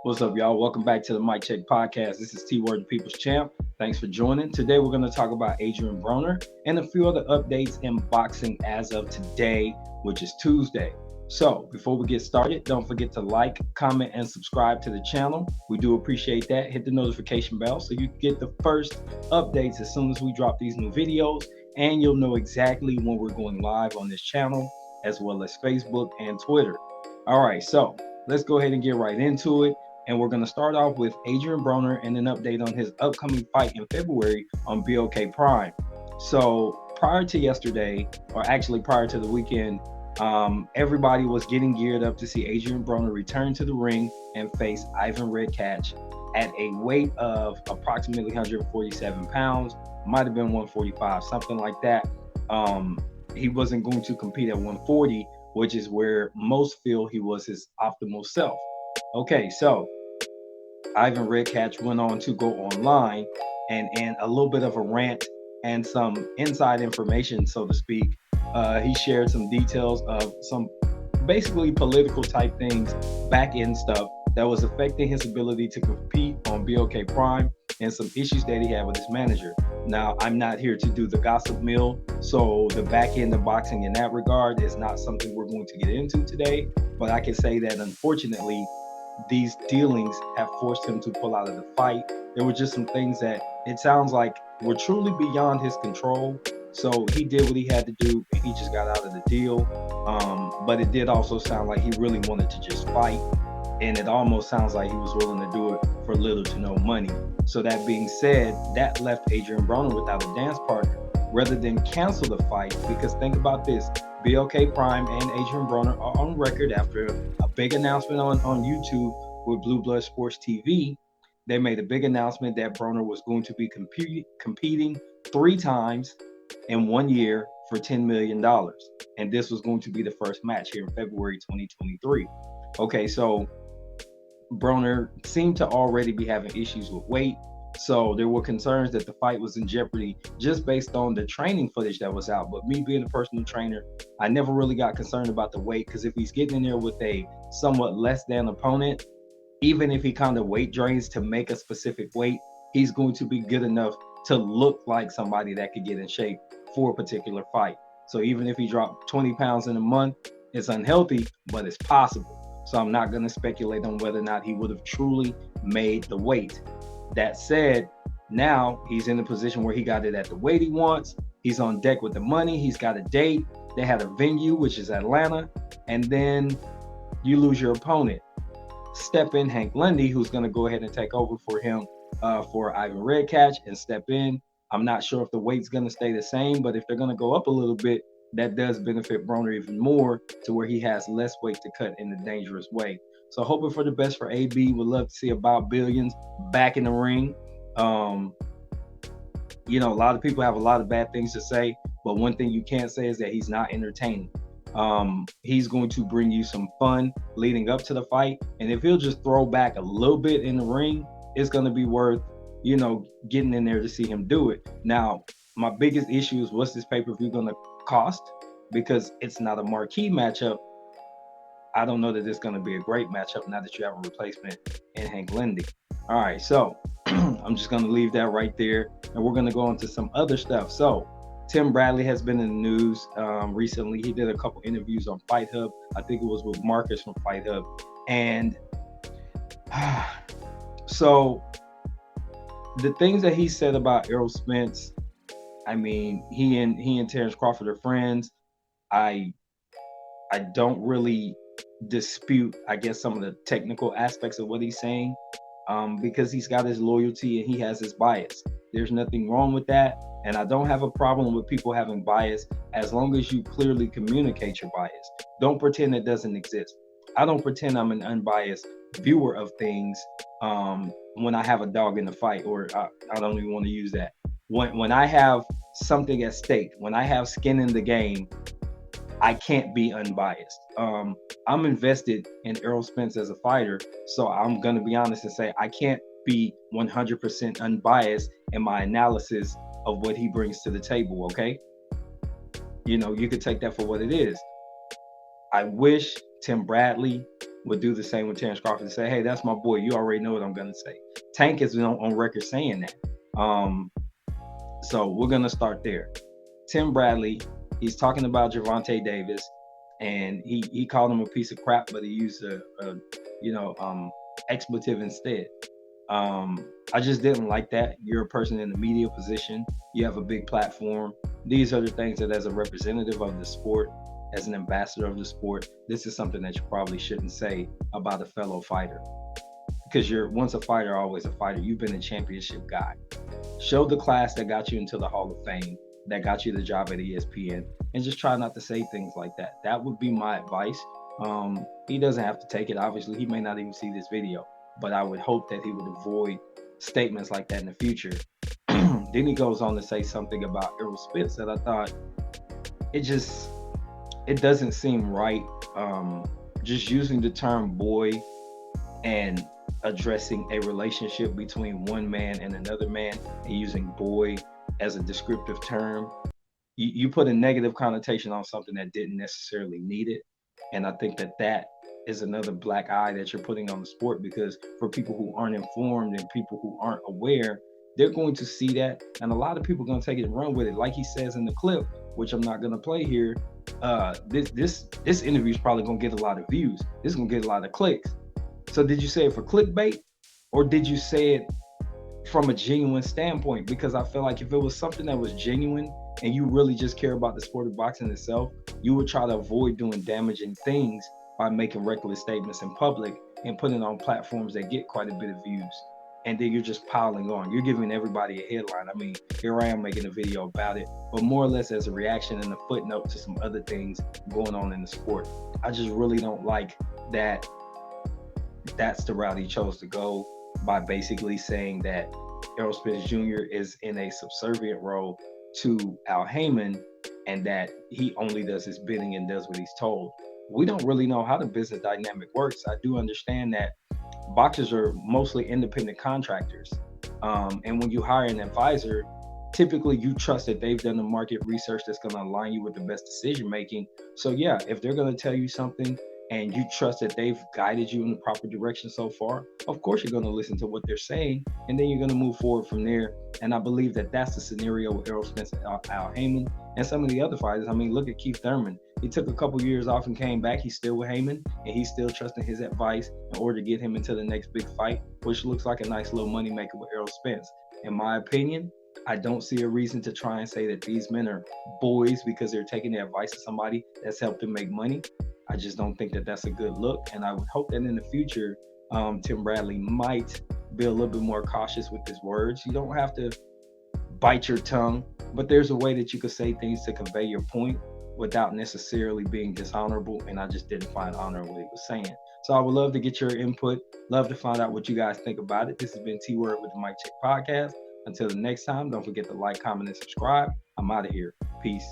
What's up, y'all? Welcome back to the Mic Check Podcast. This is T Word, the People's Champ. Thanks for joining. Today, we're going to talk about Adrien Broner and a few other updates in boxing as of today, which is Tuesday. So, before we get started, don't forget to like, comment, and subscribe to the channel. We do appreciate that. Hit the notification bell so you get the first updates as soon as we drop these new videos, and you'll know exactly when we're going live on this channel, as well as Facebook and Twitter. All right, so let's go ahead and get right into it. And we're going to start off with Adrien Broner and an update on his upcoming fight in February on BOK Prime. So prior to yesterday, or actually prior to the weekend, everybody was getting geared up to see Adrien Broner return to the ring and face Ivan Redkach at a weight of approximately 147 pounds, might have been 145, something like that. He wasn't going to compete at 140, which is where most feel he was his optimal self. Okay, so Ivan Redkach went on to go online and in a little bit of a rant and some inside information, so to speak. He shared some details of some basically political type things, back end stuff that was affecting his ability to compete on BOK Prime and some issues that he had with his manager. Now, I'm not here to do the gossip mill, so the back end of boxing in that regard is not something we're going to get into today, but I can say that unfortunately, these dealings have forced him to pull out of the fight. There were just some things that it sounds like were truly beyond his control. So he did what he had to do, and he just got out of the deal. But it did also sound like he really wanted to just fight, and it almost sounds like he was willing to do it for little to no money. So that being said, that left Adrien Broner without a dance partner rather than cancel the fight, because think about this. BOK Prime and Adrien Broner are on record after a big announcement on YouTube with Blue Blood Sports TV. They made a big announcement that Broner was going to be competing 3 times in 1 year for $10 million. And this was going to be the first match here in February 2023. Okay, so Broner seemed to already be having issues with weight. So there were concerns that the fight was in jeopardy just based on the training footage that was out. But me being a personal trainer, I never really got concerned about the weight, because if he's getting in there with a somewhat less than opponent, even if he kind of weight drains to make a specific weight, he's going to be good enough to look like somebody that could get in shape for a particular fight. So even if he dropped 20 pounds in a month, it's unhealthy, but it's possible. So I'm not going to speculate on whether or not he would have truly made the weight. That said, now he's in a position where he got it at the weight he wants. He's on deck with the money. He's got a date. They had a venue, which is Atlanta. And then you lose your opponent. Step in Hank Lundy, who's going to go ahead and take over for him for Ivan Redkach and step in. I'm not sure if the weight's going to stay the same, but if they're going to go up a little bit, that does benefit Broner even more to where he has less weight to cut in a dangerous way. So hoping for the best for AB. Would love to see About Billions back in the ring. A lot of people have a lot of bad things to say, but one thing you can't say is that he's not entertaining. He's going to bring you some fun leading up to the fight, and if he'll just throw back a little bit in the ring, it's going to be worth, getting in there to see him do it. Now, my biggest issue is, what's this pay-per-view going to cost? Because it's not a marquee matchup. I don't know that it's going to be a great matchup now that you have a replacement in Hank Lundy. All right, so I'm just going to leave that right there, and we're going to go into some other stuff. So Tim Bradley has been in the news recently. He did a couple interviews on Fight Hub. I think it was with Marcus from Fight Hub. And so the things that he said about Errol Spence, I mean, he and Terrence Crawford are friends. I don't really dispute, I guess, some of the technical aspects of what he's saying, because he's got his loyalty and he has his bias. There's nothing wrong with that, and I don't have a problem with people having bias as long as you clearly communicate your bias. Don't pretend it doesn't exist. I don't pretend I'm an unbiased viewer of things when I have a dog in the fight, or I don't even want to use that. When I have something at stake, when I have skin in the game, I can't be unbiased. I'm invested in Errol Spence as a fighter, so I'm going to be honest and say I can't be 100% unbiased in my analysis of what he brings to the table, okay? You could take that for what it is. I wish Tim Bradley would do the same with Terrence Crawford and say, hey, that's my boy. You already know what I'm going to say. Tank has been on record saying that. So we're going to start there. Tim Bradley, he's talking about Gervonta Davis, and he called him a piece of crap, but he used a expletive instead. I just didn't like that. You're a person in the media position. You have a big platform. These are the things that, as a representative of the sport, as an ambassador of the sport, this is something that you probably shouldn't say about a fellow fighter. Because you're once a fighter, always a fighter. You've been a championship guy. Show the class that got you into the Hall of Fame, that got you the job at ESPN, and just try not to say things like that. That would be my advice. He doesn't have to take it. Obviously, he may not even see this video, but I would hope that he would avoid statements like that in the future. Then he goes on to say something about Errol Spence that I thought it doesn't seem right. Just using the term boy and addressing a relationship between one man and another man and using boy as a descriptive term, you put a negative connotation on something that didn't necessarily need it. And I think that is another black eye that you're putting on the sport, because for people who aren't informed and people who aren't aware, they're going to see that, and a lot of people are going to take it and run with it. Like he says in the clip, which I'm not going to play here, this interview is probably going to get a lot of views. This is going to get a lot of clicks. So did you say it for clickbait, or did you say it from a genuine standpoint? Because I feel like if it was something that was genuine and you really just care about the sport of boxing itself, you would try to avoid doing damaging things by making reckless statements in public and putting it on platforms that get quite a bit of views. And then you're just piling on. You're giving everybody a headline. I mean, here I am making a video about it, but more or less as a reaction and a footnote to some other things going on in the sport. I just really don't like that. That's the route he chose to go, by basically saying that Errol Spence Jr. is in a subservient role to Al Heyman, and that he only does his bidding and does what he's told. We don't really know how the business dynamic works. I do understand that boxers are mostly independent contractors. And when you hire an advisor, typically you trust that they've done the market research that's going to align you with the best decision making. So yeah, if they're going to tell you something and you trust that they've guided you in the proper direction so far, of course you're going to listen to what they're saying, and then you're going to move forward from there. And I believe that that's the scenario with Errol Spence and Al Heyman and some of the other fighters. I mean, look at Keith Thurman. He took a couple years off and came back. He's still with Heyman, and he's still trusting his advice in order to get him into the next big fight, which looks like a nice little moneymaker with Errol Spence. In my opinion, I don't see a reason to try and say that these men are boys because they're taking the advice of somebody that's helped them make money. I just don't think that that's a good look, and I would hope that in the future, Tim Bradley might be a little bit more cautious with his words. You don't have to bite your tongue, but there's a way that you could say things to convey your point without necessarily being dishonorable, and I just didn't find honor in what he was saying. So I would love to get your input, love to find out what you guys think about it. This has been T-Word with the Mic Check Podcast. Until the next time, don't forget to like, comment, and subscribe. I'm out of here. Peace.